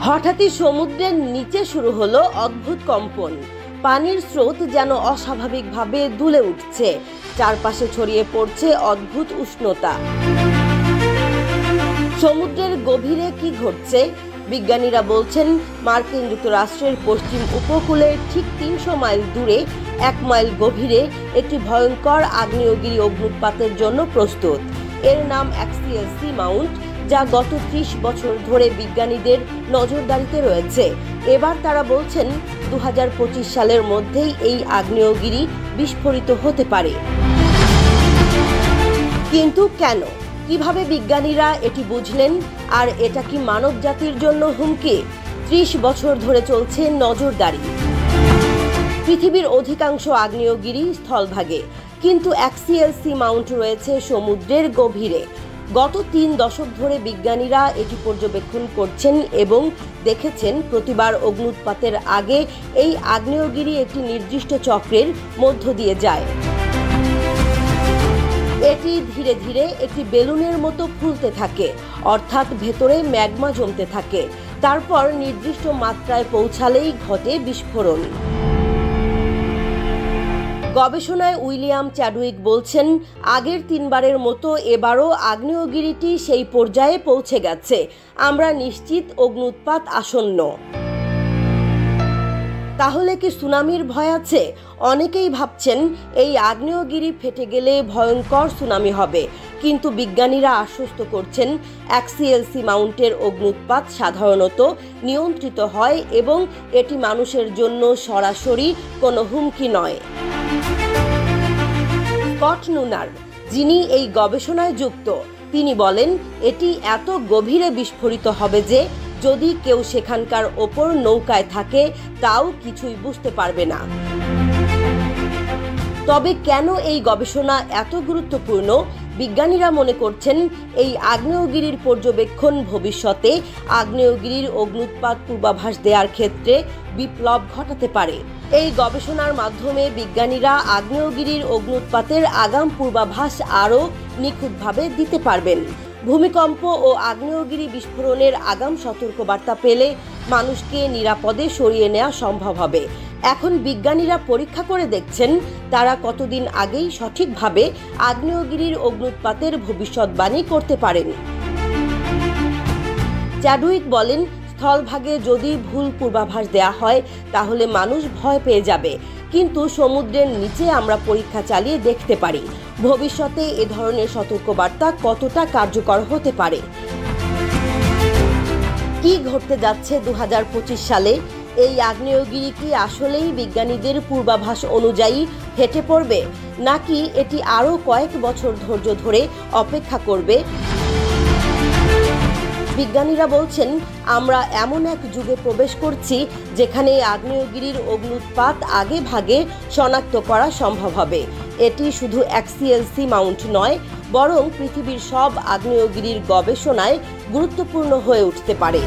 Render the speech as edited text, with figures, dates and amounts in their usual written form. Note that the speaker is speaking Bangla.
হঠাৎই সমুদ্রের নিচে শুরু হলো অদ্ভুত কম্পন। পানির স্রোত যেন অস্বাভাবিকভাবে দুলে উঠছে, চারপাশে ছড়িয়ে পড়ছে অদ্ভুত উষ্ণতা। সমুদ্রের গভীরে কি ঘটছে? বিজ্ঞানীরা বলছেন মার্কিন যুক্তরাষ্ট্রের পশ্চিম উপকূলের ঠিক ৩০০ মাইল দূরে ১ মাইল গভীরে একটি ভয়ঙ্কর আগ্নেয়গিরি অগ্নুৎপাতের জন্য প্রস্তুত। এর নাম অ্যাক্সিয়াল সি মাউন্ট, যা গত ৩০ বছর ধরে বিজ্ঞানীদের নজরদারিতে রয়েছে। এবার তারা বলছেন ২০২৫ সালের মধ্যেই এই আগ্নেয়গিরি বিস্ফোরিত হতে পারে। কিন্তু কেন, কিভাবে বিজ্ঞানীরা এটি বুঝলেন? আর এটা কি মানব জাতির জন্য হুমকি? ৩০ বছর ধরে চলছে নজরদারি। পৃথিবীর অধিকাংশ আগ্নেয়গিরি স্থলভাগে, কিন্তু অ্যাক্সিয়াল সি মাউন্ট রয়েছে সমুদ্রের গভীরে। গত ৩ দশক ধরে বিজ্ঞানীরা এটি পর্যবেক্ষণ করছেন এবং দেখেছেন প্রতিবার অগ্নুৎপাতের আগে এই আগ্নেয়গিরি একটি নির্দিষ্ট চক্রের মধ্য দিয়ে যায়। এটি ধীরে ধীরে একটি বেলুনের মতো ফুলতে থাকে, অর্থাৎ ভেতরে ম্যাগমা জমতে থাকে। তারপর নির্দিষ্ট মাত্রায় পৌঁছালেই ঘটে বিস্ফোরণ। গবেষণায় উইলিয়াম চ্যাডউইক বলছেন, আগের ৩ বারের মতো এবারও আগ্নেয়গিরিটি সেই পর্যায়ে পৌঁছে গেছে। আমরা নিশ্চিত অগ্নুৎপাত আসন্ন। তাহলে কি সুনামির ভয় আছে? অনেকেই ভাবছেন এই আগ্নেয়গিরি ফেটে গেলে ভয়ঙ্কর সুনামি হবে, কিন্তু বিজ্ঞানীরা আশ্বস্ত করছেন অ্যাক্সিয়াল সি মাউন্টের অগ্নুৎপাত সাধারণত নিয়ন্ত্রিত হয় এবং এটি মানুষের জন্য সরাসরি কোনো হুমকি নয়। স্কট নুনার, যিনি এই গবেষণায় যুক্ত, তিনি বলেন এটি এত গভীরে বিস্ফোরিত হবে যে যদি কেউ সেখানকার ওপর নৌকায় থাকে তাও কিছুই বুঝতে পারবে না। তবে কেন এই গবেষণা এত গুরুত্বপূর্ণ? বিজ্ঞানীরা মনে করছেন এই আগ্নেয়গিরির পর্যবেক্ষণ ভবিষ্যতে আগ্নেয়গিরির অগ্নুৎপাত পূর্বাভাস দেওয়ার ক্ষেত্রে বিপ্লব ঘটাতে পারে। এই গবেষণার মাধ্যমে বিজ্ঞানীরা আগ্নেয়গিরির অগ্নুৎপাতের আগাম পূর্বাভাস আরও নিখুঁতভাবে দিতে পারবেন। ভূমিকম্প ও আগ্নেয়গিরি বিস্ফোরণের আগাম সতর্কবার্তা পেলে মানুষকে নিরাপদে সরিয়ে নেওয়া সম্ভব হবে। এখন বিজ্ঞানীরা পরীক্ষা করে দেখছেন তারা কতদিন আগেই সঠিকভাবে আগ্নেয়গিরির অগ্নুৎপাতের ভবিষ্যৎবাণী করতে পারেন। চ্যাডউইক বলেন, স্থলভাগে যদি ভুল পূর্বাভাস দেয়া হয় তাহলে মানুষ ভয় পেয়ে যাবে, কিন্তু সমুদ্রের নিচে আমরা পরীক্ষা চালিয়ে দেখতে পারি ভবিষ্যতে এ ধরনের সতর্কবার্তা কতটা কার্যকর হতে পারে। কি ঘটতে যাচ্ছে ২০২৫ সালে? এই আগ্নেয়গিরি কি আসলেই বিজ্ঞানীদের পূর্বাভাস অনুযায়ী ফেটে পড়বে, নাকি এটি আরও কয়েক বছর ধৈর্য ধরে অপেক্ষা করবে? বিজ্ঞানীরা বলছেন আমরা এমন এক যুগে প্রবেশ করছি যেখানে আগ্নেয়গিরির অগ্নুৎপাত আগে ভাগে শনাক্ত করা সম্ভব হবে। এটি শুধু অ্যাক্সিয়াল সি মাউন্ট নয়, বরং পৃথিবীর সব আগ্নেয়গিরির গবেষণায় গুরুত্বপূর্ণ হয়ে উঠতে পারে।